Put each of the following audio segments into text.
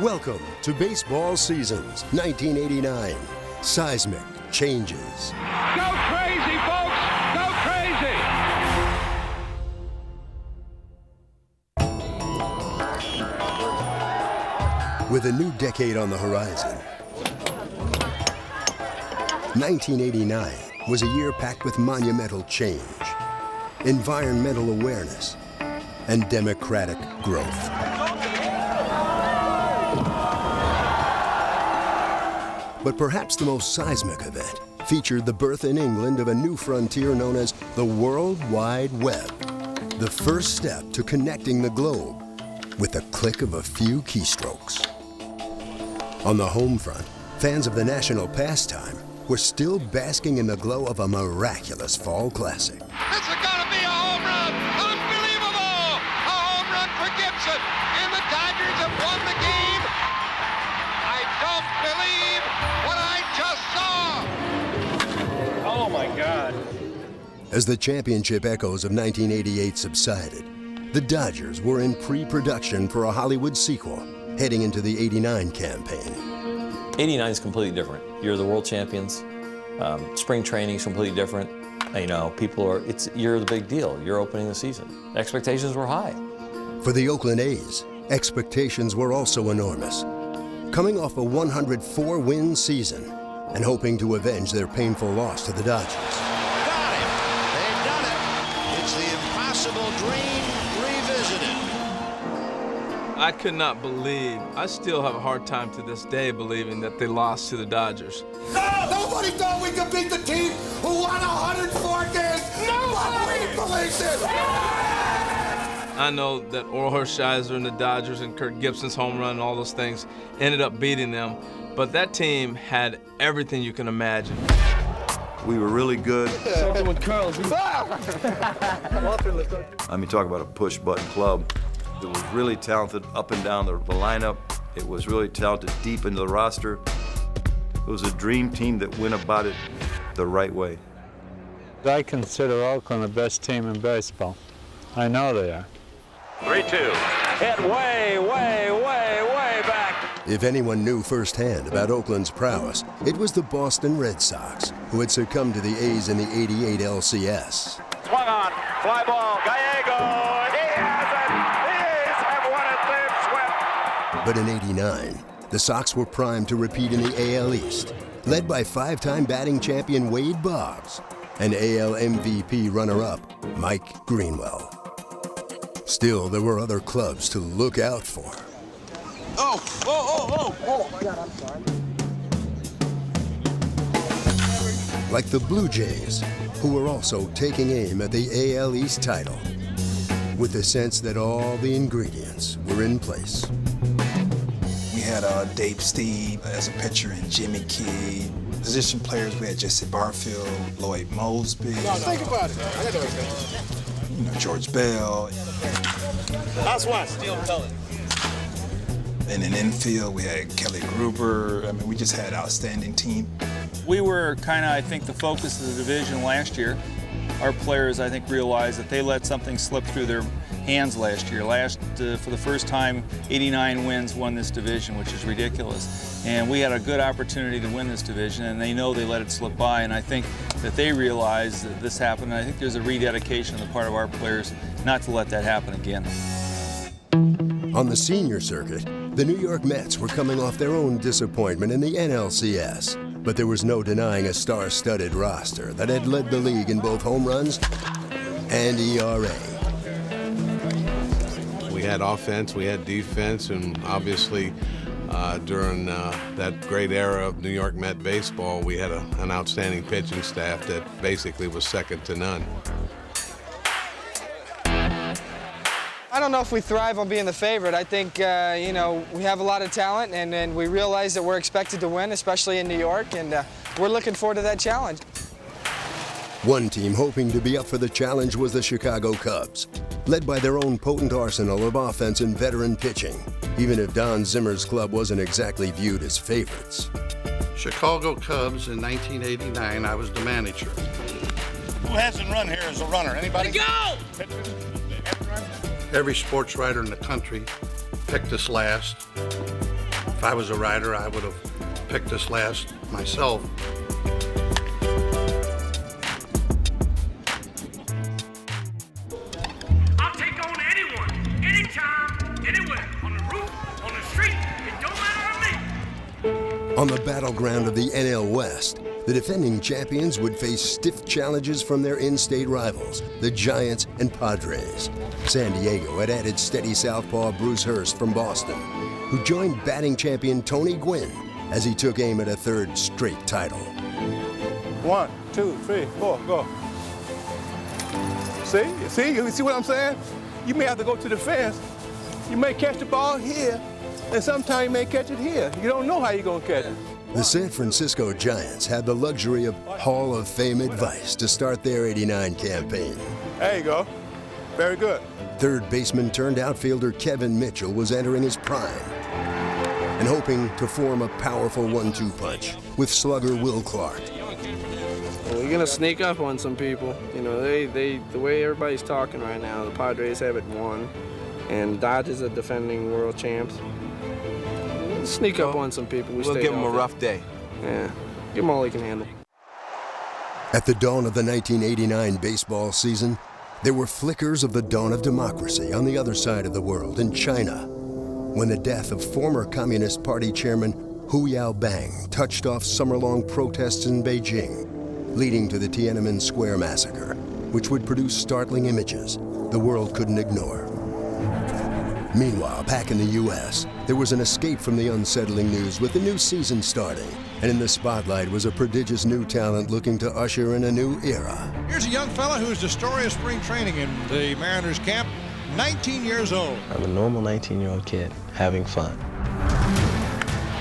Welcome to Baseball Seasons 1989. Seismic changes. Go crazy, folks! Go crazy! With a new decade on the horizon, 1989 was a year packed with monumental change, environmental awareness, and democratic growth. But perhaps the most seismic event featured the birth in England of a new frontier known as the World Wide Web, the first step to connecting the globe with the click of a few keystrokes. On the home front, fans of the national pastime were still basking in the glow of a miraculous fall classic. This is gonna be a home run! Unbelievable! A home run for Gibson, and the Dodgers have won the game! I don't believe what I just saw! Oh my God. As the championship echoes of 1988 subsided, the Dodgers were in pre-production for a Hollywood sequel, heading into the '89 campaign. 89 is completely different. You're the world champions. Spring training is completely different. You know, you're the big deal. You're opening the season. Expectations were high. For the Oakland A's, expectations were also enormous. Coming off a 104-win season and hoping to avenge their painful loss to the Dodgers. Got him! They've done it! It's the impossible dream revisited. I could not believe, I still have a hard time to this day believing that they lost to the Dodgers. Nobody thought we could beat the team who won 104 games. Nobody believed it. I know that Orel Hershiser and the Dodgers and Kirk Gibson's home run and all those things ended up beating them, but that team had everything you can imagine. We were really good. Something with curls. I mean, talk about a push-button club. It was really talented up and down the lineup. It was really talented deep into the roster. It was a dream team that went about it the right way. I consider Oakland the best team in baseball. I know they are. 3-2. Hit way, way, way, way back. If anyone knew firsthand about Oakland's prowess, it was the Boston Red Sox, who had succumbed to the A's in the '88 LCS. Swung on, fly ball, Gallego. He has it. The A's have won it. They've swept. But in '89, the Sox were primed to repeat in the AL East, led by five-time batting champion Wade Boggs and AL MVP runner-up Mike Greenwell. Still, there were other clubs to look out for. Oh my God, I'm sorry. Like the Blue Jays, who were also taking aim at the AL East title, with the sense that all the ingredients were in place. We had Dave Steve as a pitcher and Jimmy Key. Position players, we had Jesse Barfield, Lloyd Mosby. Think about it. I got You know, George Bell. That's one. And in infield, we had Kelly Gruber. I mean, we just had an outstanding team. We were kind of, I think, the focus of the division last year. Our players, I think, realized that they let something slip through their hands last year. For the first time, 89 wins won this division, which is ridiculous. And we had a good opportunity to win this division, and they know they let it slip by. And I think that they realized that this happened. And I think there's a rededication on the part of our players not to let that happen again. On the senior circuit, the New York Mets were coming off their own disappointment in the NLCS. But there was no denying a star-studded roster that had led the league in both home runs and ERA. We had offense, we had defense, and obviously during that great era of New York Met baseball, we had an outstanding pitching staff that basically was second to none. I don't know if we thrive on being the favorite. I think, we have a lot of talent, and we realize that we're expected to win, especially in New York, and we're looking forward to that challenge. One team hoping to be up for the challenge was the Chicago Cubs, led by their own potent arsenal of offense and veteran pitching, even if Don Zimmer's club wasn't exactly viewed as favorites. Chicago Cubs in 1989, I was the manager. Who hasn't run here as a runner? Anybody? Go! Every sports writer in the country picked us last. If I was a writer, I would have picked this last myself. I'll take on anyone, anytime, anywhere, on the roof, on the street, it don't matter to me. On the battleground of the NL West, the defending champions would face stiff challenges from their in-state rivals, the Giants and Padres. San Diego had added steady southpaw Bruce Hurst from Boston, who joined batting champion Tony Gwynn as he took aim at a third straight title. 1, 2, 3, 4, go. See, you see what I'm saying? You may have to go to the fence. You may catch the ball here, and sometimes you may catch it here. You don't know how you're gonna catch it. The San Francisco Giants had the luxury of Hall of Fame advice to start their '89 campaign. There you go. Very good. Third baseman turned outfielder Kevin Mitchell was entering his prime and hoping to form a powerful 1-2 punch with slugger Will Clark. We're gonna sneak up on some people. You know, the way everybody's talking right now, the Padres have it won, and Dodgers are defending world champs. We'll sneak up on some people. We'll give them a rough day. Yeah, give them all they can handle. At the dawn of the 1989 baseball season, there were flickers of the dawn of democracy on the other side of the world in China, when the death of former Communist Party chairman Hu Yaobang touched off summer-long protests in Beijing, leading to the Tiananmen Square massacre, which would produce startling images the world couldn't ignore. Meanwhile, back in the U.S., there was an escape from the unsettling news with the new season starting, and in the spotlight was a prodigious new talent looking to usher in a new era. Here's a young fella who's the story of spring training in the Mariners camp, 19 years old. I'm a normal 19-year-old kid having fun.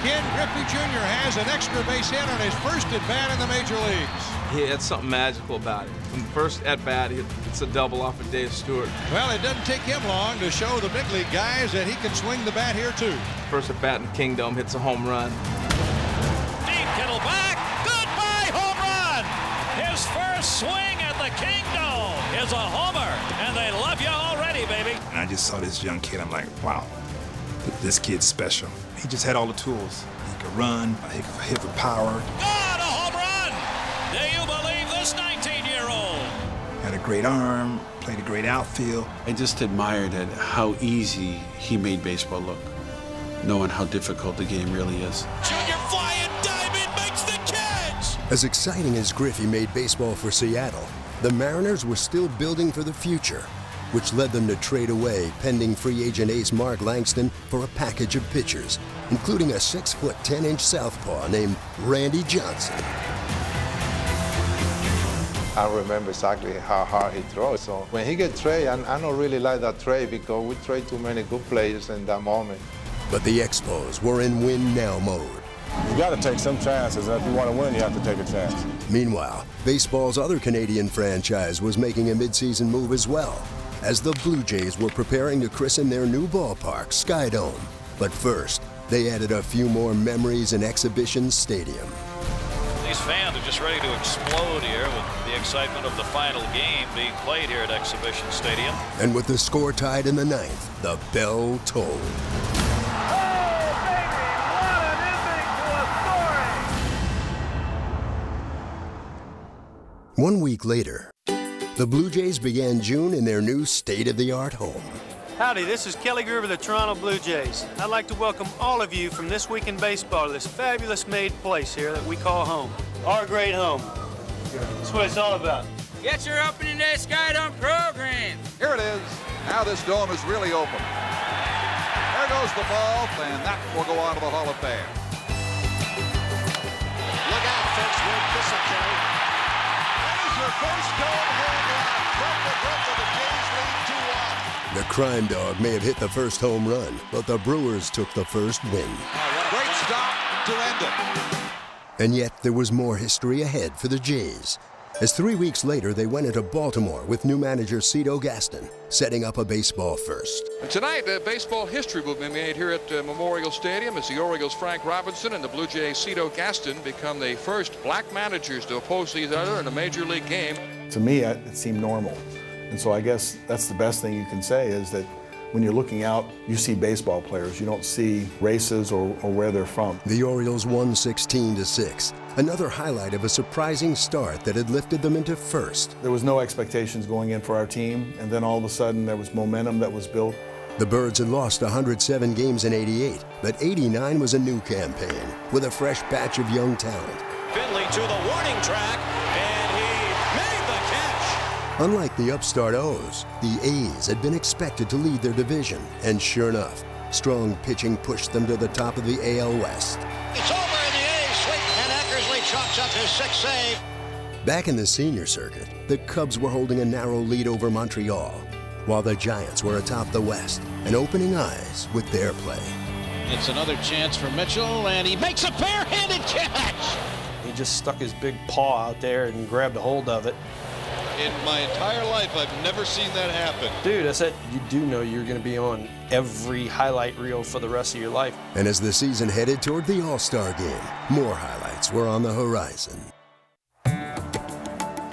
Ken Griffey Jr. has an extra base hit on his first at-bat in the major leagues. He had something magical about it. From first at-bat, it's a double off of Dave Stewart. Well, it doesn't take him long to show the big league guys that he can swing the bat here, too. First at-bat in Kingdom, hits a home run. Deep Kittle back, goodbye home run! His first swing at the Kingdom is a homer, and they love you already, baby. And I just saw this young kid, I'm like, wow, this kid's special. He just had all the tools. He could run, he could hit with power. God, a home run! Do you believe this 19-year-old? Had a great arm, played a great outfield. I just admired at how easy he made baseball look, knowing how difficult the game really is. Junior flying diamond makes the catch! As exciting as Griffey made baseball for Seattle, the Mariners were still building for the future, which led them to trade away pending free agent ace Mark Langston for a package of pitchers, including a 6-foot 10-inch southpaw named Randy Johnson. I remember exactly how hard he throws. So when he gets traded, I don't really like that trade because we trade too many good players in that moment. But the Expos were in win-now mode. You got to take some chances, and if you want to win, you have to take a chance. Meanwhile, baseball's other Canadian franchise was making a midseason move as well, as the Blue Jays were preparing to christen their new ballpark, Skydome. But first, they added a few more memories in Exhibition Stadium. These fans are just ready to explode here with the excitement of the final game being played here at Exhibition Stadium. And with the score tied in the ninth, the bell tolled. One week later, the Blue Jays began June in their new state-of-the-art home. Howdy, this is Kelly Groover of the Toronto Blue Jays. I'd like to welcome all of you from This Week in Baseball to this fabulous made place here that we call home. Our great home. That's what it's all about. Get your opening day Skydome program. Here it is. Now this dome is really open. There goes the ball, and that will go on to the Hall of Fame. Look out, folks, with dysentery. That is your first dome home run from the Brett of the Jays lead 2-1. The Crime Dog may have hit the first home run, but the Brewers took the first win. Great stop to end it. And yet there was more history ahead for the Jays, as 3 weeks later they went into Baltimore with new manager Cito Gaston, setting up a baseball first. Tonight, baseball history will be made here at Memorial Stadium as the Orioles' Frank Robinson and the Blue Jays' Cito Gaston become the first black managers to oppose each other in a major league game. To me, it seemed normal. And so I guess that's the best thing you can say is that When you're looking out, you see baseball players. You don't see races or where they're from. The Orioles won 16-6, another highlight of a surprising start that had lifted them into first. There was no expectations going in for our team, and then all of a sudden there was momentum that was built. The Birds had lost 107 games in '88, but '89 was a new campaign with a fresh batch of young talent. Finley to the warning track, and he made the catch. Unlike the upstart O's, the A's had been expected to lead their division, and sure enough, strong pitching pushed them to the top of the AL West. It's over in the A's sweep, and Eckersley chalks up his sixth save. Back in the senior circuit, the Cubs were holding a narrow lead over Montreal, while the Giants were atop the West and opening eyes with their play. It's another chance for Mitchell, and he makes a barehanded catch. He just stuck his big paw out there and grabbed a hold of it. In my entire life, I've never seen that happen. Dude, I said, you do know you're going to be on every highlight reel for the rest of your life. And as the season headed toward the All-Star game, more highlights were on the horizon.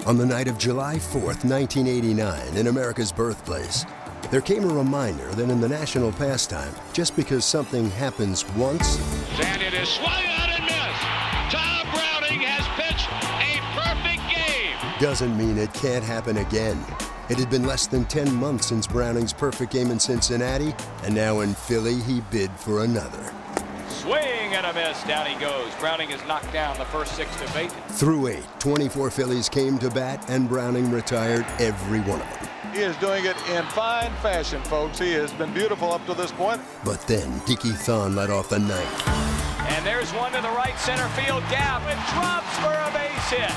On the night of July 4th, 1989, in America's birthplace, there came a reminder that in the national pastime, just because something happens once, And it is swung out and missed. Tom Browning has pitched a perfect game. doesn't mean it can't happen again. It had been less than 10 months since Browning's perfect game in Cincinnati, and now in Philly, he bid for another. Swing and a miss. Down he goes. Browning is knocked down the first 6 to 8. Through 8, 24 Phillies came to bat, and Browning retired every one of them. He is doing it in fine fashion, folks. He has been beautiful up to this point. But then Dickie Thon led off the ninth. And there's one to the right center field gap. It drops for a base hit.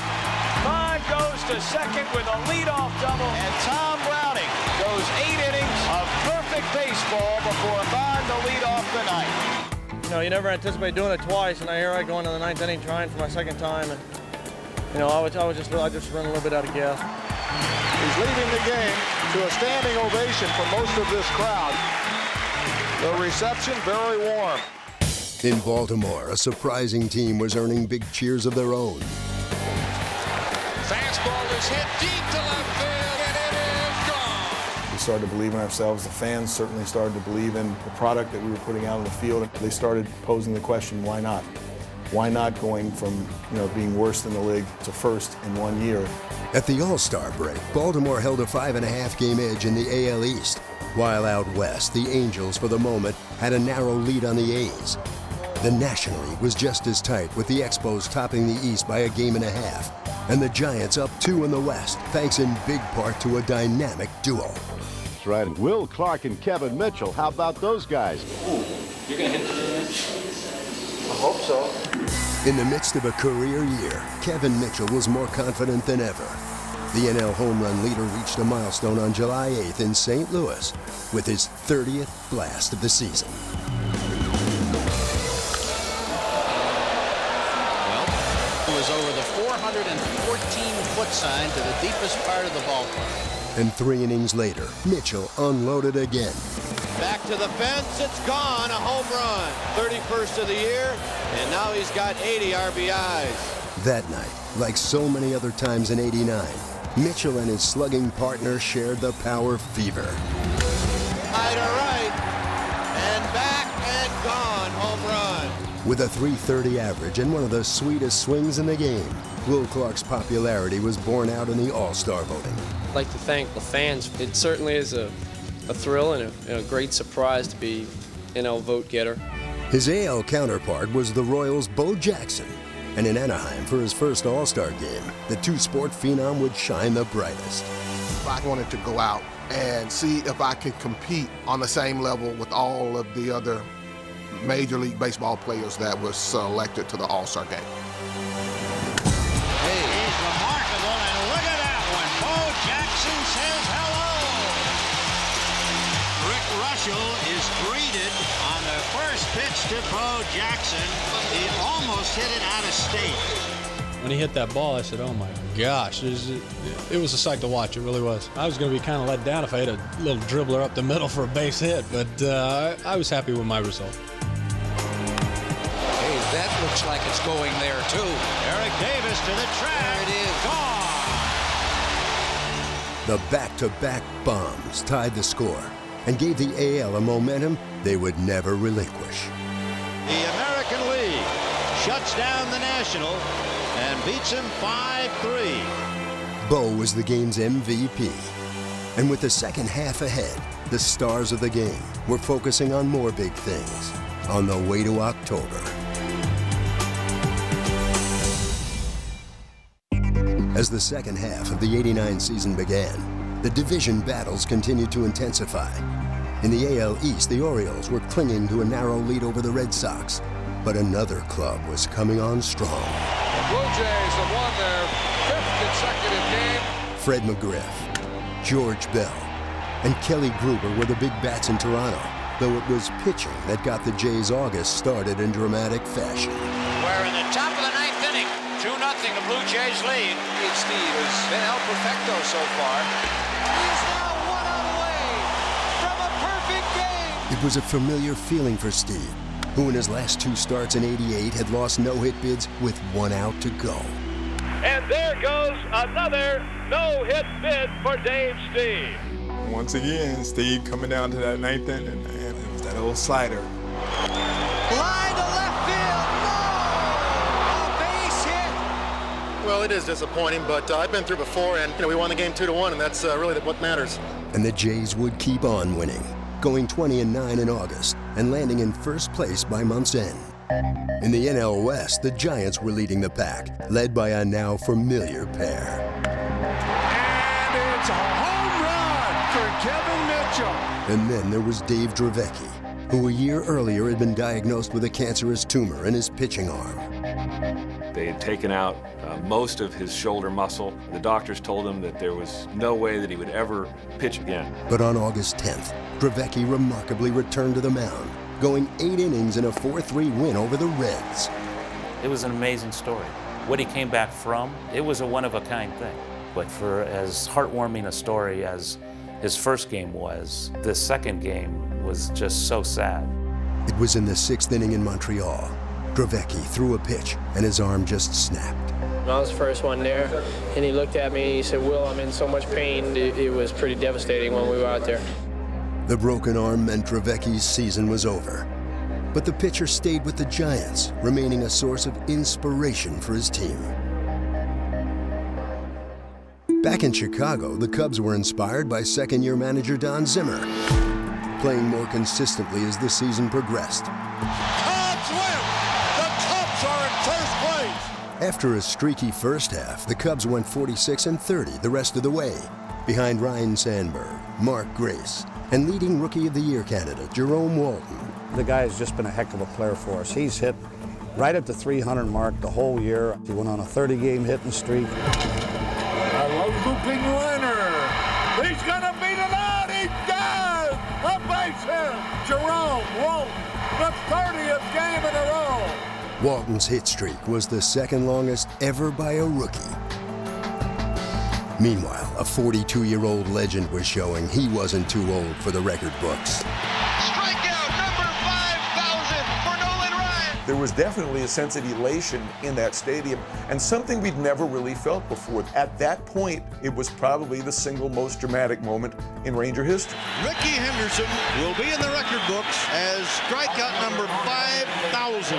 Vaughn goes to second with a leadoff double. And Tom Browning goes 8 innings of perfect baseball before Vaughn to lead off the ninth. You know, you never anticipate doing it twice, and here I go into the ninth inning trying for my second time, and you know, I just run a little bit out of gas. He's leading the game to a standing ovation for most of this crowd. The reception very warm. In Baltimore, a surprising team was earning big cheers of their own. Fastball is hit deep to left field, and it is gone. We started to believe in ourselves. The fans certainly started to believe in the product that we were putting out on the field. They started posing the question, why not? Why not going from, being worse than the league to first in 1 year? At the All-Star break, Baltimore held a 5.5-game edge in the AL East, while out west, the Angels, for the moment, had a narrow lead on the A's. The National League was just as tight, with the Expos topping the East by 1.5 games, and the Giants up 2 in the West, thanks in big part to a dynamic duo. That's right. Will Clark and Kevin Mitchell, how about those guys? Ooh, you're going to hit the I hope so. In the midst of a career year, Kevin Mitchell was more confident than ever. The NL home run leader reached a milestone on July 8th in St. Louis with his 30th blast of the season. Well, it was over the 414-foot sign to the deepest part of the ballpark. And 3 innings later, Mitchell unloaded again. Back to the fence, it's gone, a home run. 31st of the year, and now he's got 80 RBIs. That night, like so many other times in '89, Mitchell and his slugging partner shared the power fever. High to right, and back and gone, home run. With a .330 average and one of the sweetest swings in the game, Will Clark's popularity was borne out in the All-Star voting. I'd like to thank the fans. It certainly is a thrill and a great surprise to be NL vote getter. His AL counterpart was the Royals' Bo Jackson, and in Anaheim for his first All-Star game, the two-sport phenom would shine the brightest. I wanted to go out and see if I could compete on the same level with all of the other Major League Baseball players that were selected to the All-Star game. Hey, he's remarkable, and look at that one. Bo Jackson says hello. Rick Russell is greeted on the first pitch to Bo Jackson. He almost hit it out of state. When he hit that ball, I said, oh my gosh, it was a sight to watch, it really was. I was going to be kind of let down if I had a little dribbler up the middle for a base hit, but I was happy with my result. Hey, that looks like it's going there too. Eric Davis to the track. There it is. Gone. The back-to-back bombs tied the score, and gave the AL a momentum they would never relinquish. The American League shuts down the National and beats him 5-3. Bo was the game's MVP. And with the second half ahead, the stars of the game were focusing on more big things on the way to October. As the second half of the '89 season began, the division battles continued to intensify. In the AL East, the Orioles were clinging to a narrow lead over the Red Sox, but another club was coming on strong. The Blue Jays have won their 5th consecutive game. Fred McGriff, George Bell, and Kelly Gruber were the big bats in Toronto, though it was pitching that got the Jays' August started in dramatic fashion. We're in the top of the 9th inning. 2-0, the Blue Jays lead. Steve has been El Perfecto so far. He's now 1 out away from a perfect game. It was a familiar feeling for Steve, who in his last 2 starts in '88 had lost no-hit bids with 1 out to go. And there goes another no-hit bid for Dave Steve. Once again, Steve coming down to that 9th inning, and it was that old slider. Line to left field. No! A base hit. Well, it is disappointing, but I've been through before, and we won the game 2-1, and that's really what matters. And the Jays would keep on winning, going 20-9 in August and landing in first place by month's end. In the NL West, the Giants were leading the pack, led by a now familiar pair. And it's a home run for Kevin Mitchell. And then there was Dave Dravecky, who a year earlier had been diagnosed with a cancerous tumor in his pitching arm. They had taken out most of his shoulder muscle. The doctors told him that there was no way that he would ever pitch again. But on August 10th, Dravecky remarkably returned to the mound, going 8 innings in a 4-3 win over the Reds. It was an amazing story. What he came back from, it was a one-of-a-kind thing. But for as heartwarming a story as his first game was, the second game was just so sad. It was in the 6th inning in Montreal. Dravecky threw a pitch, and his arm just snapped. I was the first one there, and he looked at me and he said, "Will, I'm in so much pain." It was pretty devastating when we were out there. The broken arm meant Dravecky's season was over. But the pitcher stayed with the Giants, remaining a source of inspiration for his team. Back in Chicago, the Cubs were inspired by second-year manager Don Zimmer, playing more consistently as the season progressed. Cubs win! The Cubs are in first place! After a streaky first half, the Cubs went 46-30 the rest of the way, behind Ryne Sandberg, Mark Grace, and leading Rookie of the Year candidate Jerome Walton. The guy has just been a heck of a player for us. He's hit right at the 300 mark the whole year. He went on a 30-game hitting streak. A low-looping runner. He's going to beat it out. He does! A base hit. Jerome Walton, the 30th game in a row. Walton's hit streak was the second longest ever by a rookie. Meanwhile, a 42-year-old legend was showing he wasn't too old for the record books. Strikeout number 5,000 for Nolan Ryan. There was definitely a sense of elation in that stadium, and something we'd never really felt before. At that point, it was probably the single most dramatic moment in Ranger history. Ricky Henderson will be in the record books as strikeout number 5,000.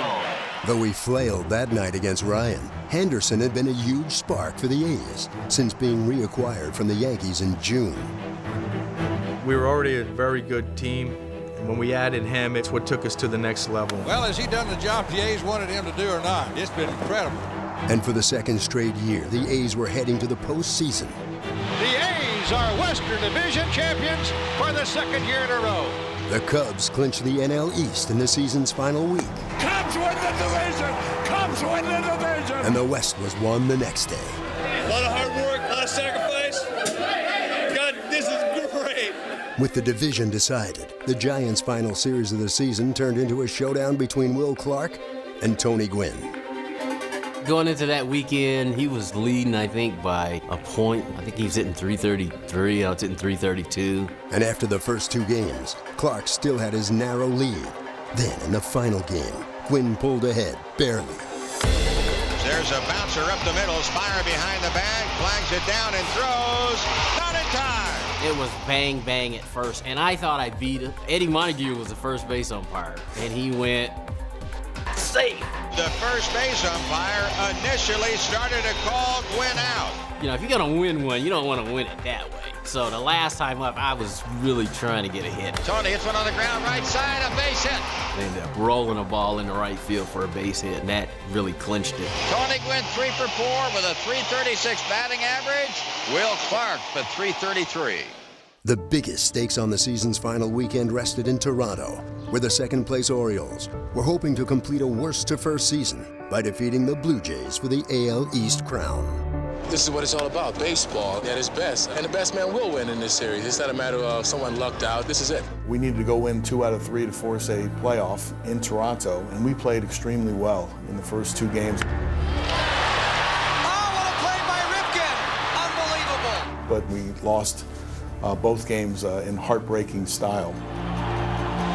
Though he flailed that night against Ryan, Henderson had been a huge spark for the A's since being reacquired from the Yankees in June. We were already a very good team. And when we added him, it's what took us to the next level. Well, has he done the job the A's wanted him to do or not? It's been incredible. And for the second straight year, the A's were heading to the postseason. The A's are Western Division champions for the second year in a row. The Cubs clinched the NL East in the season's final week. Cubs win the division! Cubs win the division! And the West was won the next day. A lot of hard work, a lot of sacrifice. God, this is great. With the division decided, the Giants' final series of the season turned into a showdown between Will Clark and Tony Gwynn. Going into that weekend, he was leading, I think, by a point. I think he was hitting 333. I was hitting 332. And after the first 2 games, Clark still had his narrow lead. Then, in the final game, Gwynn pulled ahead, barely. There's a bouncer up the middle, Spire behind the bag, flags it down and throws. Not in time. It was bang, bang at first, and I thought I beat him. Eddie Montague was the first base umpire, and he went safe. The first base umpire initially started to call Gwynn out. You know, if you're gonna win one, you don't want to win it that way. So the last time up, I was really trying to get a hit. Tony hits one on the ground, right side, a base hit. They ended up rolling a ball in the right field for a base hit, and that really clinched it. Tony Gwynn 3 for 4 with a .336 batting average. Will Clark for .333. The biggest stakes on the season's final weekend rested in Toronto, where the second-place Orioles were hoping to complete a worst-to-first season by defeating the Blue Jays for the AL East crown. This is what it's all about, baseball at its best. And the best man will win in this series. It's not a matter of someone lucked out. This is it. We needed to go win 2 out of 3 to force a playoff in Toronto, and we played extremely well in the first 2 games. Oh, what a play by Ripken! Unbelievable! But we lost both games in heartbreaking style.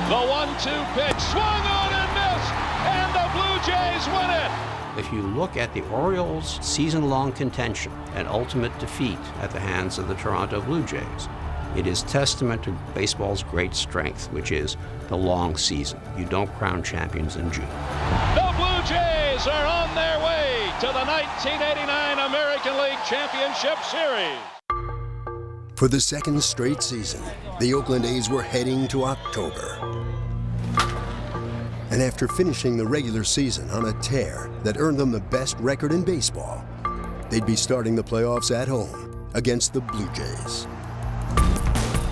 The 1-2 pitch swung on and missed, and the Blue Jays win it. If you look at the Orioles' season-long contention and ultimate defeat at the hands of the Toronto Blue Jays, it is testament to baseball's great strength, which is the long season. You don't crown champions in June. The Blue Jays are on their way to the 1989 American League Championship Series. For the second straight season, the Oakland A's were heading to October. And after finishing the regular season on a tear that earned them the best record in baseball, they'd be starting the playoffs at home against the Blue Jays.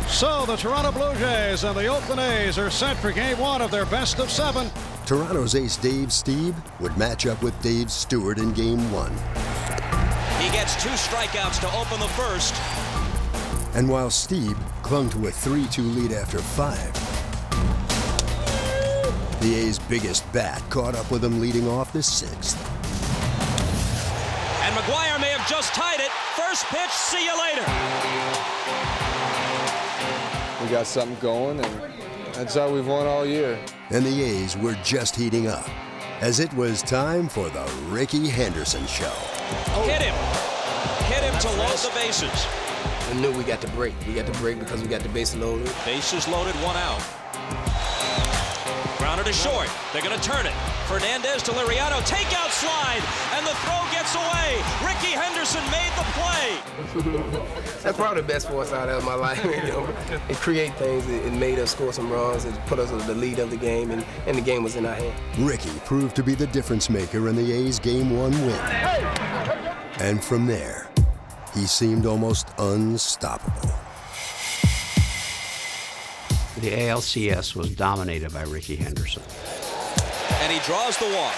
So the Toronto Blue Jays and the Oakland A's are set for Game 1 of their best of 7. Toronto's ace Dave Stieb would match up with Dave Stewart in Game 1. He gets 2 strikeouts to open the first. And while Stieb clung to a 3-2 lead after 5, the A's biggest bat caught up with him leading off the 6th. And McGuire may have just tied it. First pitch, see you later. We got something going, and that's how we've won all year. And the A's were just heating up, as it was time for the Rickey Henderson Show. Hit him. Hit him to load the bases. I knew we got to break. We got to break because we got the bases loaded. Bases loaded, 1 out. Grounder to short. They're going to turn it. Fernandez to Liriano. Takeout slide. And the throw gets away. Rickey Henderson made the play. That's probably the best force out of my life. You know, it create things. It made us score some runs. It put us in the lead of the game, and the game was in our hand. Rickey proved to be the difference maker in the A's Game 1 win. And from there, he seemed almost unstoppable. The ALCS was dominated by Rickey Henderson. And he draws the walk.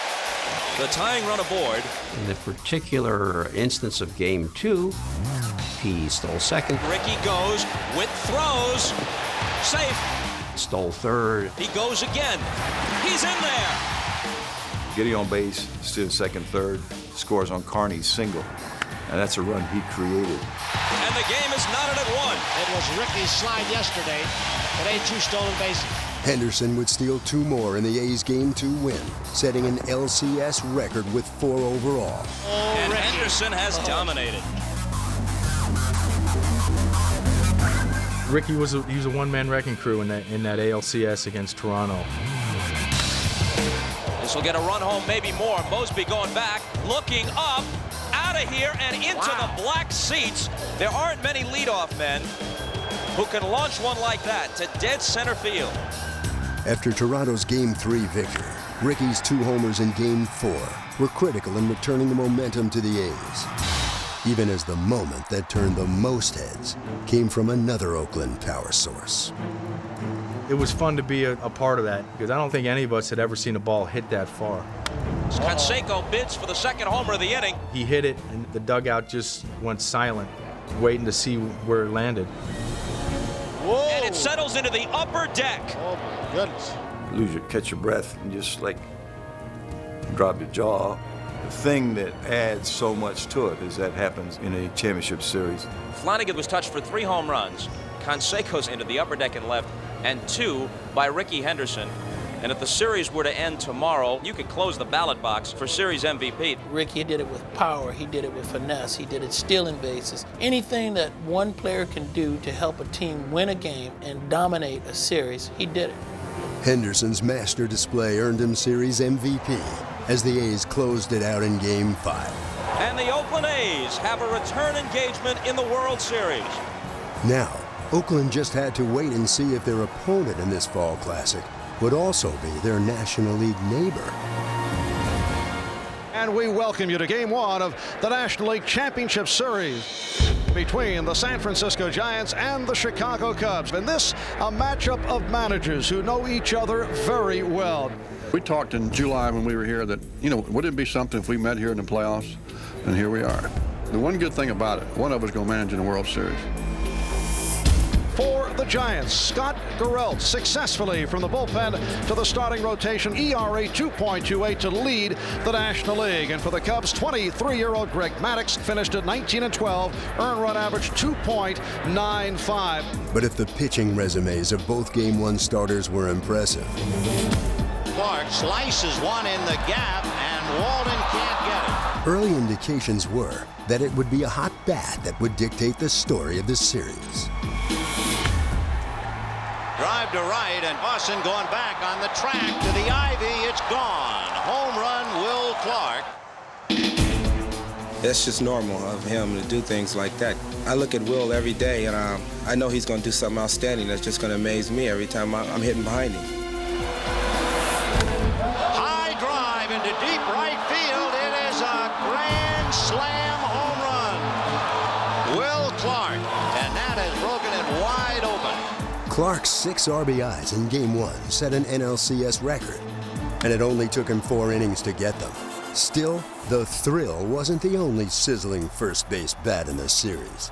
The tying run aboard. In the particular instance of Game 2, he stole second. Rickey goes, Witt throws, safe. Stole third. He goes again. He's in there. Getting on base, stood second, third, scores on Carney's single. And that's a run he created. And the game is knotted at 1. It was Rickey's slide yesterday. Today, 2 stolen bases. Henderson would steal 2 more in the A's Game 2 win, setting an LCS record with 4 overall. And Henderson has dominated. Rickey was a one-man wrecking crew in that ALCS against Toronto. This will get a run home, maybe more. Mosby going back, looking up, out of here and into the black seats. There aren't many leadoff men who can launch one like that to dead center field. After Toronto's Game 3 victory, Rickey's 2 homers in Game 4 were critical in returning the momentum to the A's, even as the moment that turned the most heads came from another Oakland power source. It was fun to be a part of that, because I don't think any of us had ever seen a ball hit that far. Canseco bids for the second homer of the inning. He hit it, and the dugout just went silent, waiting to see where it landed. Whoa. And it settles into the upper deck. Oh, my goodness. Catch your breath and just like drop your jaw. The thing that adds so much to it is that happens in a championship series. Flanagan was touched for 3 home runs. Canseco's into the upper deck and left, and 2 by Rickey Henderson. And if the series were to end tomorrow, you could close the ballot box for series MVP. Rick, he did it with power, he did it with finesse, he did it stealing bases. Anything that one player can do to help a team win a game and dominate a series, he did it. Henderson's master display earned him series MVP as the A's closed it out in Game 5. And the Oakland A's have a return engagement in the World Series. Now, Oakland just had to wait and see if their opponent in this Fall Classic would also be their National League neighbor. And we welcome you to Game 1 of the National League Championship Series between the San Francisco Giants and the Chicago Cubs. And this, a matchup of managers who know each other very well. We talked in July when we were here that, wouldn't it be something if we met here in the playoffs? And here we are. The one good thing about it, one of us going to manage in the World Series. For the Giants, Scott Garrelt successfully from the bullpen to the starting rotation, ERA 2.28 to lead the National League. And for the Cubs, 23-year-old Gregg finished at 19-12, earned run average 2.95. But if the pitching resumes of both Game 1 starters were impressive, Clark slices one in the gap, and Walton can't get it. early indications were that it would be a hot bat that would dictate the story of the series. Drive to right, and Olson going back on the track to the ivy. It's gone. Home run, Will Clark. That's just normal of him to do things like that. I look at Will every day, and I know he's going to do something outstanding that's just going to amaze me every time I'm hitting behind him. High drive into deep right field. It is a grand slam home run. Will Clark, and that has broken it wide open. Clark's 6 RBIs in Game 1 set an NLCS record, and it only took him 4 innings to get them. Still, the thrill wasn't the only sizzling first base bat in the series,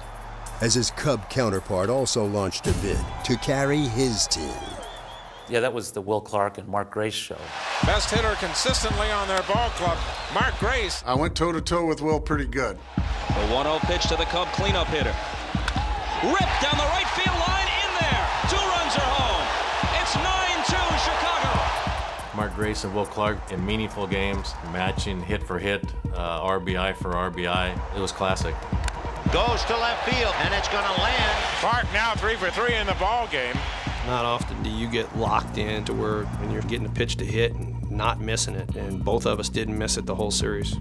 as his Cub counterpart also launched a bid to carry his team. Yeah, that was the Will Clark and Mark Grace show. Best hitter consistently on their ball club, Mark Grace. I went toe-to-toe with Will pretty good. The 1-0 pitch to the Cub cleanup hitter. Ripped down the right field line, in there. 2 runs are home. It's 9-2 Chicago. Mark Grace and Will Clark in meaningful games, matching hit for hit, RBI for RBI. It was classic. Goes to left field, and it's going to land. Clark now 3 for 3 in the ball game. Not often do you get locked in to where when you're getting a pitch to hit and not missing it, and both of us didn't miss it the whole series.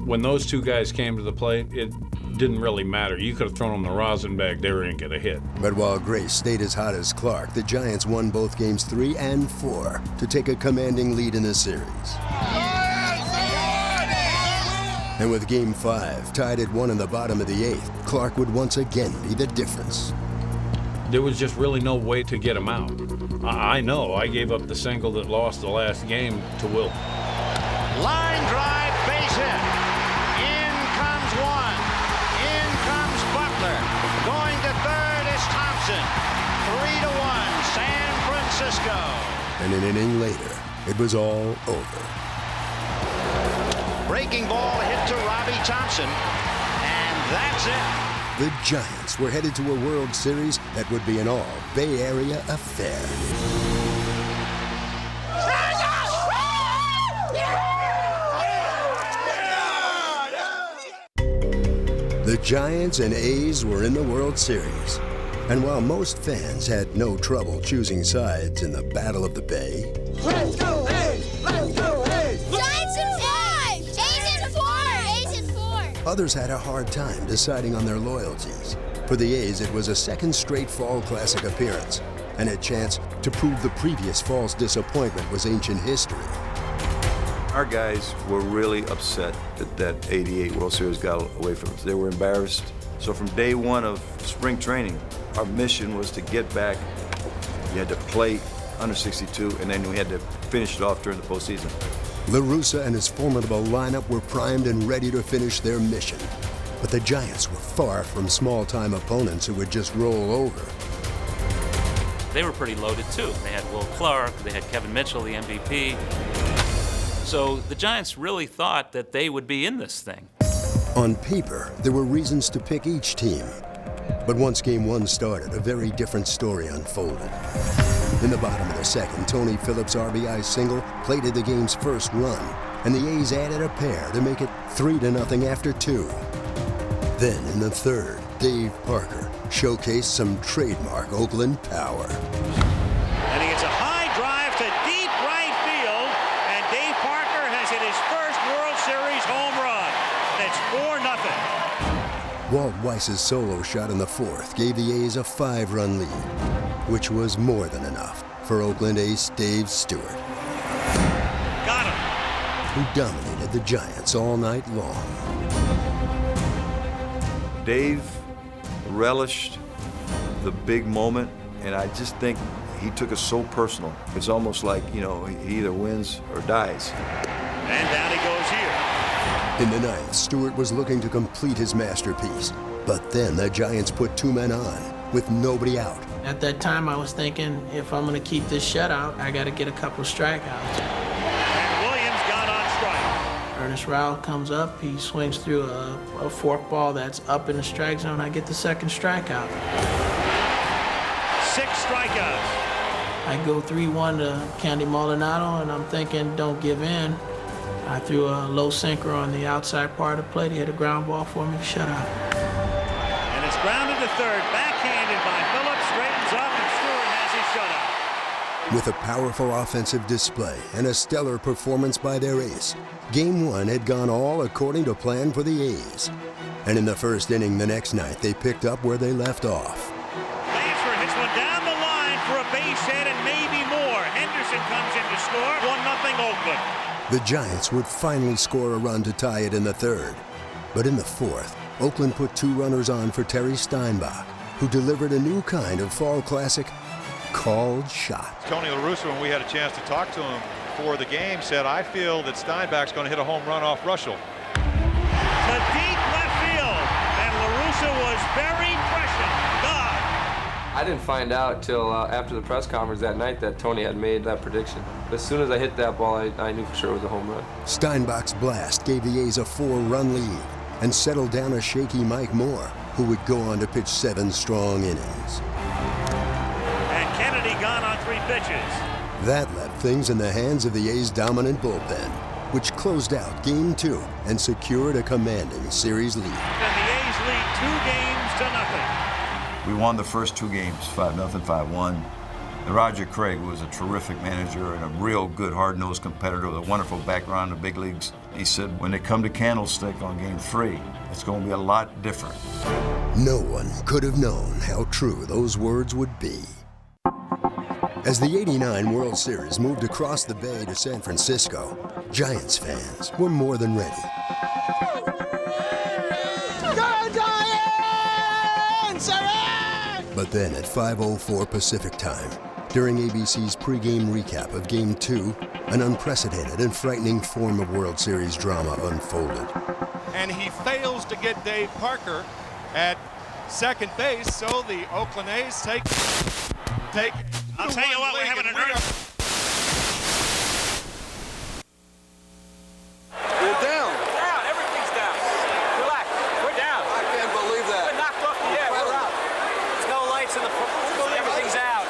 When those two guys came to the plate, it didn't really matter. You could have thrown them the rosin bag, they were going to get a hit. But while Grace stayed as hot as Clark, the Giants won both games 3 and 4 to take a commanding lead in the series. And with Game 5 tied at 1 in the bottom of the 8th, Clark would once again be the difference. There was just really no way to get him out. I know, I gave up the single that lost the last game to Will. Line drive, base hit. In comes one. In comes Butler. Going to third is Thompson. 3-1, San Francisco. And an inning later, it was all over. Breaking ball hit to Robbie Thompson, and that's it. The Giants were headed to a World Series that would be an all-Bay Area affair. The Giants and A's were in the World Series. And while most fans had no trouble choosing sides in the Battle of the Bay, Let's go A's! Let's go A's! Giants in 5! A's in 4! A's in 4! others had a hard time deciding on their loyalties. For the A's, it was a second straight Fall Classic appearance and a chance to prove the previous fall's disappointment was ancient history. Our guys were really upset that 88 World Series got away from us. They were embarrassed. So from day one of spring training, our mission was to get back. You had to play under 62, and then we had to finish it off during the postseason. La Russa and his formidable lineup were primed and ready to finish their mission. But the Giants were far from small-time opponents who would just roll over. They were pretty loaded, too. They had Will Clark, they had Kevin Mitchell, the MVP. So the Giants really thought that they would be in this thing. On paper, there were reasons to pick each team. But once Game 1 started, a very different story unfolded. In the bottom of the second, Tony Phillips' RBI single plated the game's first run, and the A's added a pair to make it 3-0 after 2. Then in the third, Dave Parker showcased some trademark Oakland power. And he gets a high drive to deep right field, and Dave Parker has hit his first World Series home run. It's 4-0. Walt Weiss's solo shot in the fourth gave the A's a 5-run lead, which was more than enough for Oakland ace Dave Stewart. Got him. Who dominated the Giants all night long. Dave relished the big moment, and I just think he took it so personal. It's almost like, you know, he either wins or dies. And down he goes here. In the ninth, Stewart was looking to complete his masterpiece, but then the Giants put 2 men on with nobody out. At that time, I was thinking, if I'm going to keep this shutout, I got to get a couple of strikeouts. And Williams got on strike. Ernest Rowell comes up, he swings through a forkball that's up in the strike zone. I get the second strikeout. 6 strikeouts. I go 3-1 to Candy Maldonado, and I'm thinking, don't give in. I threw a low sinker on the outside part of the plate. He hit a ground ball for me, shutout. And it's grounded to third, backhanded by Phillips, straightens up, and Stewart has his shutout. With a powerful offensive display and a stellar performance by their ace, Game 1 had gone all according to plan for the A's. And in the first inning the next night, they picked up where they left off. Lansford hits one down the line for a base hit and maybe more. Henderson comes in to score, 1-0 Oakland. The Giants would finally score a run to tie it in the third. But in the fourth, Oakland put 2 runners on for Terry Steinbach, who delivered a new kind of fall classic, called shot. Tony La Russa, when we had a chance to talk to him before the game, said, I feel that Steinbach's going to hit a home run off Russell. To deep left field, and La Russa was very prescient. God. I didn't find out till after the press conference that night that Tony had made that prediction. As soon as I hit that ball, I knew for sure it was a home run. Steinbach's blast gave the A's a 4-run lead and settled down a shaky Mike Moore, who would go on to pitch 7 strong innings. And Kennedy gone on 3 pitches. That left things in the hands of the A's' dominant bullpen, which closed out Game 2 and secured a commanding series lead. And the A's lead 2 games to nothing. We won the first 2 games, 5-0, 5-1. Roger Craig was a terrific manager and a real good hard-nosed competitor with a wonderful background in the big leagues. He said, when they come to Candlestick on Game 3, it's going to be a lot different. No one could have known how true those words would be. As the '89 World Series moved across the bay to San Francisco, Giants fans were more than ready. Go Giants! But then at 5:04 Pacific time, during ABC's pregame recap of Game 2, an unprecedented and frightening form of World Series drama unfolded. And he fails to get Dave Parker at second base, so the Oakland A's take. I'll tell you what, we're having an earth. You're down. Down, everything's down. Relax, we're down. I can't believe that. We're knocked off the air, we're out. There's no lights in the everything's out.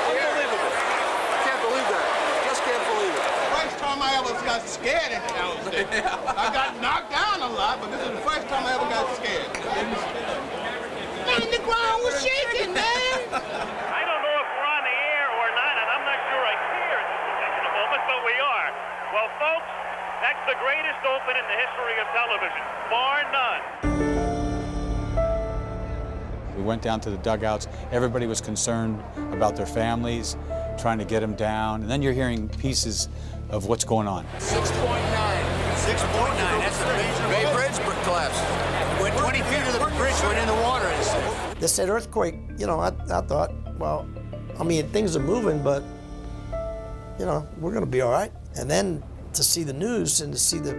Unbelievable. I can't believe that. Just can't believe it. First time I ever got scared in Candlestick. I got knocked down a lot, but this is the first time I ever got scared. Man, the ground was shaking, man. I don't know if we're on the air or not, and I'm not sure I care at this particular moment, but we are. Well, folks, that's the greatest open in the history of television, bar none. We went down to the dugouts. Everybody was concerned about their families, trying to get them down. And then you're hearing pieces of what's going on. 6.9. 6.9. That's a major. Bay Bridge collapsed. Went 20 feet of the bridge, went in the water. This said earthquake, you know, I thought, well, I mean, things are moving, but, you know, we're going to be all right. And then to see the news and to see the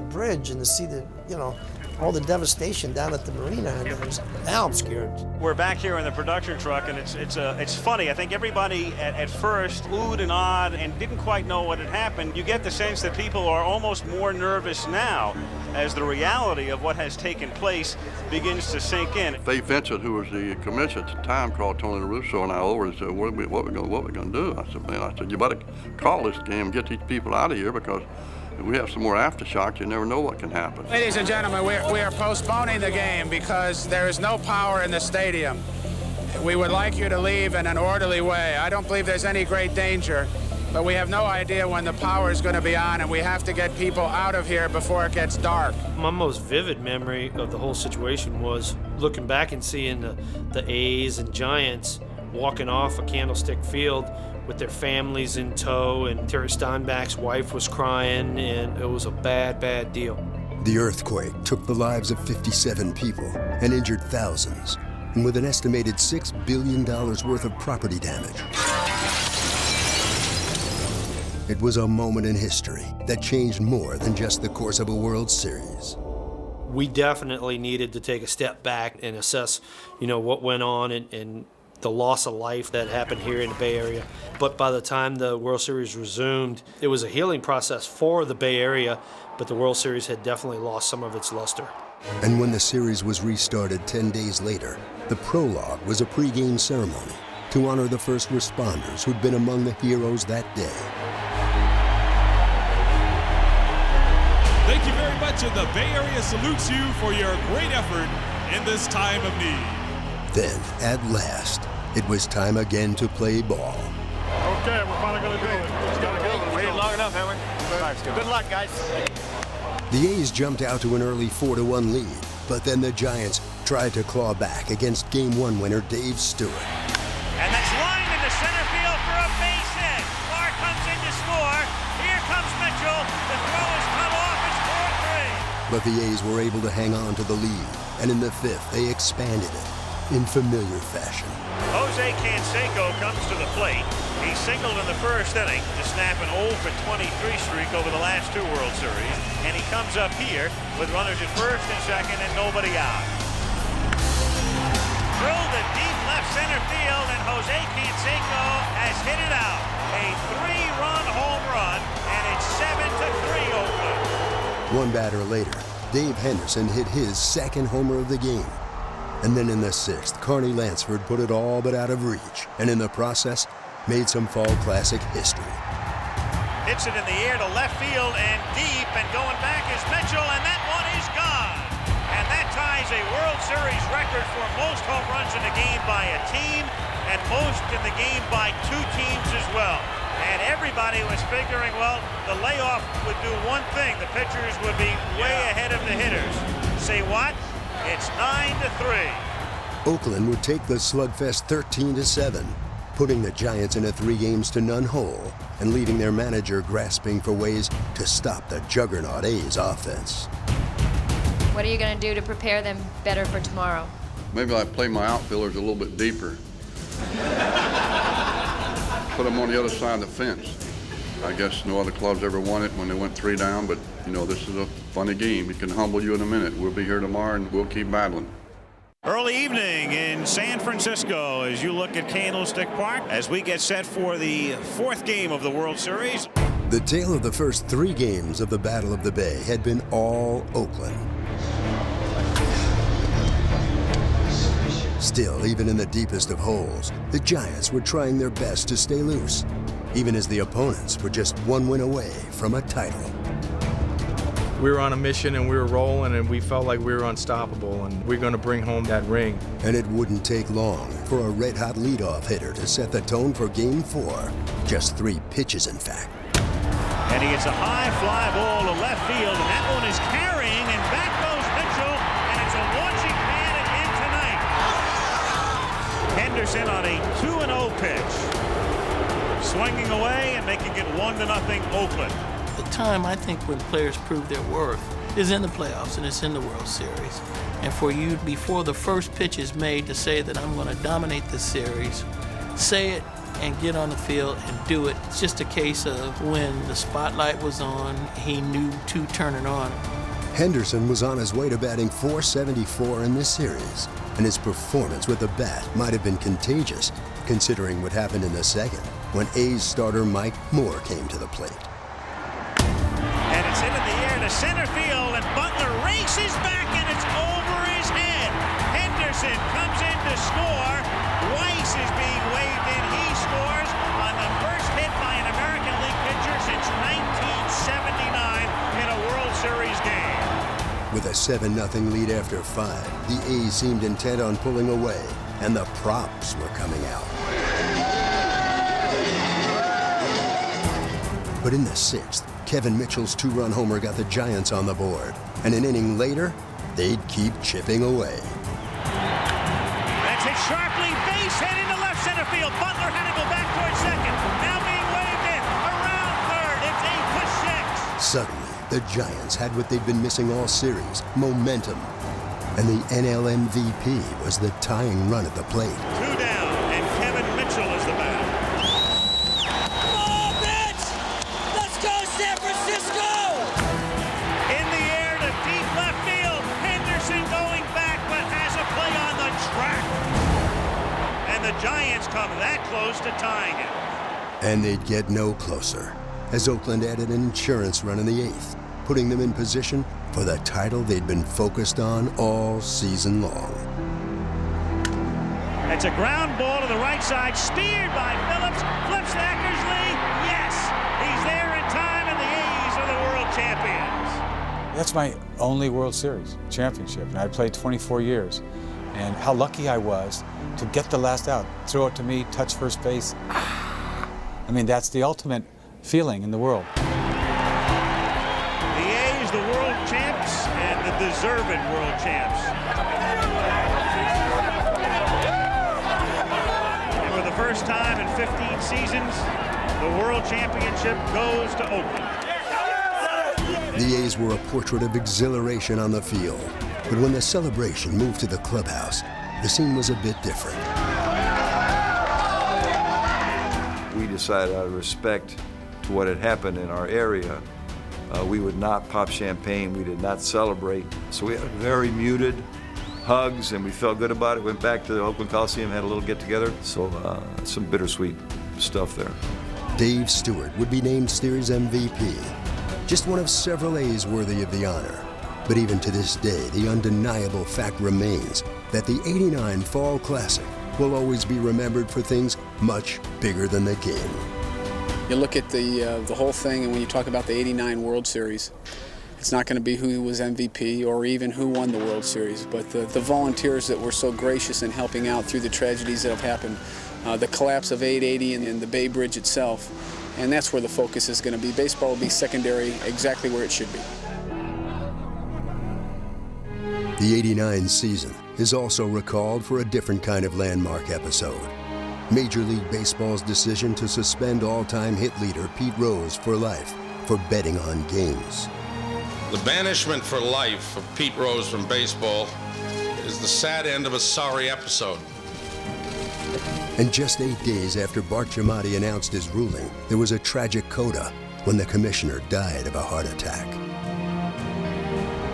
bridge and to see the, you know, all the devastation down at the marina, and now I'm scared. We're back here in the production truck, and it's funny. I think everybody at first oohed and awed and didn't quite know what had happened. You get the sense that people are almost more nervous now as the reality of what has taken place begins to sink in. Dave Vincent, who was the commissioner at the time, called Tony LaRusso and I over and said, what are we going to do? I said, you better call this game and get these people out of here, because if we have some more aftershocks, you never know what can happen. Ladies and gentlemen, we are postponing the game because there is no power in the stadium. We would like you to leave in an orderly way. I don't believe there's any great danger, but we have no idea when the power is going to be on, and we have to get people out of here before it gets dark. My most vivid memory of the whole situation was looking back and seeing the A's and Giants walking off a Candlestick Field with their families in tow, and Terry Steinbach's wife was crying, and it was a bad, bad deal. The earthquake took the lives of 57 people and injured thousands, and with an estimated $6 billion worth of property damage. It was a moment in history that changed more than just the course of a World Series. We definitely needed to take a step back and assess, what went on and the loss of life that happened here in the Bay Area. But by the time the World Series resumed, it was a healing process for the Bay Area, but the World Series had definitely lost some of its luster. And when the series was restarted 10 days later, the prologue was a pregame ceremony to honor the first responders who'd been among the heroes that day. Thank you very much, and the Bay Area salutes you for your great effort in this time of need. Then, at last, it was time again to play ball. Okay, we're finally going to do it. Just got to go. Waited long enough, haven't we? Good luck, guys. The A's jumped out to an early 4-1 lead, but then the Giants tried to claw back against Game 1 winner Dave Stewart. And that's lined into center field for a base hit. Clark comes in to score. Here comes Mitchell. The throw is cut off. It's 4-3. But the A's were able to hang on to the lead, and in the fifth, they expanded it in familiar fashion. Jose Canseco comes to the plate. He singled in the first inning to snap an 0-for-23 streak over the last two World Series. And he comes up here with runners at first and second and nobody out. Drilled to deep left center field, and Jose Canseco has hit it out. A 3-run home run, and it's 7-3 Oakland. One batter later, Dave Henderson hit his second homer of the game. And then in the sixth, Carney Lansford put it all but out of reach, and in the process, made some Fall Classic history. Hits it in the air to left field and deep, and going back is Mitchell, and that one is gone. And that ties a World Series record for most home runs in a game by a team, and most in the game by two teams as well. And everybody was figuring, well, the layoff would do one thing. The pitchers would be way ahead of the hitters. Say what? It's 9-3. Oakland would take the slugfest 13-7, putting the Giants in a 3-0 hole and leaving their manager grasping for ways to stop the juggernaut A's offense. What are you going to do to prepare them better for tomorrow? Maybe I play my outfielders a little bit deeper. Put them on the other side of the fence. I guess no other clubs ever won it when they went 3 down, but this is a funny game. It can humble you in a minute. We'll be here tomorrow and we'll keep battling. Early evening in San Francisco as you look at Candlestick Park as we get set for the 4th game of the World Series. The tale of the first 3 games of the Battle of the Bay had been all Oakland. Still, even in the deepest of holes, the Giants were trying their best to stay loose, even as the opponents were just 1 win away from a title. We were on a mission and we were rolling and we felt like we were unstoppable and we're going to bring home that ring. And it wouldn't take long for a red-hot leadoff hitter to set the tone for Game 4. Just 3 pitches, in fact. And he hits a high fly ball to left field, and that one is carrying, and back goes Mitchell, and it's a launching pad again tonight. Henderson on a 2-0 pitch. Swinging away and making it 1-0 Oakland. The time I think when players prove their worth is in the playoffs and it's in the World Series. And for you, before the first pitch is made, to say that I'm going to dominate this series, say it and get on the field and do it. It's just a case of when the spotlight was on, he knew to turn it on. Henderson was on his way to batting .474 in this series, and his performance with the bat might have been contagious, considering what happened in the second, when A's starter Mike Moore came to the plate. And it's hit in the air to center field, and Butler races back, and it's over his head. Henderson comes in to score. Weiss is being waved in. He scores on the first hit by an American League pitcher since 1979 in a World Series game. With a 7-0 lead after 5, the A's seemed intent on pulling away, and the props were coming out. But in the 6th, Kevin Mitchell's 2-run homer got the Giants on the board, and an inning later, they'd keep chipping away. That's hit sharply, base hit into left center field. Butler had to go back towards second. Now being waved in, around third. It's 8-6. Suddenly, the Giants had what they'd been missing all series, momentum. And the NL MVP was the tying run at the plate. 2 down, and Kevin Mitchell is the batter. Oh, Mitch! Let's go, San Francisco! In the air to deep left field. Henderson going back, but has a play on the track. And the Giants come that close to tying it. And they'd get no closer, as Oakland added an insurance run in the 8th, putting them in position for the title they'd been focused on all season long. It's a ground ball to the right side, speared by Phillips, flips to Eckersley. Yes, he's there in time, and the A's are the world champions. That's my only World Series championship, and I played 24 years. And how lucky I was to get the last out, throw it to me, touch first base. I mean, that's the ultimate feeling in the world. The A's, the world champs, and the deserved world champs. And for the first time in 15 seasons, the world championship goes to Oakland. The A's were a portrait of exhilaration on the field, but when the celebration moved to the clubhouse, the scene was a bit different. We decided out of respect to what had happened in our area, we would not pop champagne, we did not celebrate. So we had very muted hugs, and we felt good about it. Went back to the Oakland Coliseum, had a little get-together. So some bittersweet stuff there. Dave Stewart would be named Series MVP, just one of several A's worthy of the honor. But even to this day, the undeniable fact remains that the '89 Fall Classic will always be remembered for things much bigger than the game. You look at the whole thing, and when you talk about the '89 World Series, it's not going to be who was MVP or even who won the World Series, but the volunteers that were so gracious in helping out through the tragedies that have happened, the collapse of 880 and the Bay Bridge itself, and that's where the focus is going to be. Baseball will be secondary, exactly where it should be. The '89 season is also recalled for a different kind of landmark episode. Major League Baseball's decision to suspend all-time hit leader Pete Rose for life for betting on games. The banishment for life of Pete Rose from baseball is the sad end of a sorry episode. And just 8 days after Bart Giamatti announced his ruling, there was a tragic coda when the commissioner died of a heart attack.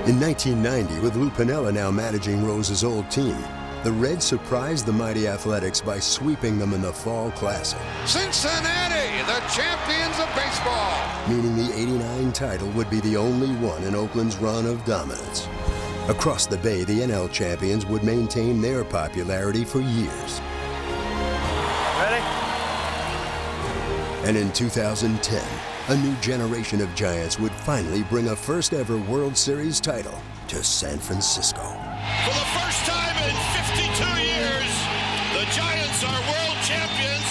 In 1990, with Lou Piniella now managing Rose's old team, the Reds surprised the mighty Athletics by sweeping them in the Fall Classic. Cincinnati, the champions of baseball. Meaning the '89 title would be the only one in Oakland's run of dominance. Across the Bay, the NL champions would maintain their popularity for years. Ready? And in 2010, a new generation of Giants would finally bring a first-ever World Series title to San Francisco. For the first time in 52 years, the Giants are world champions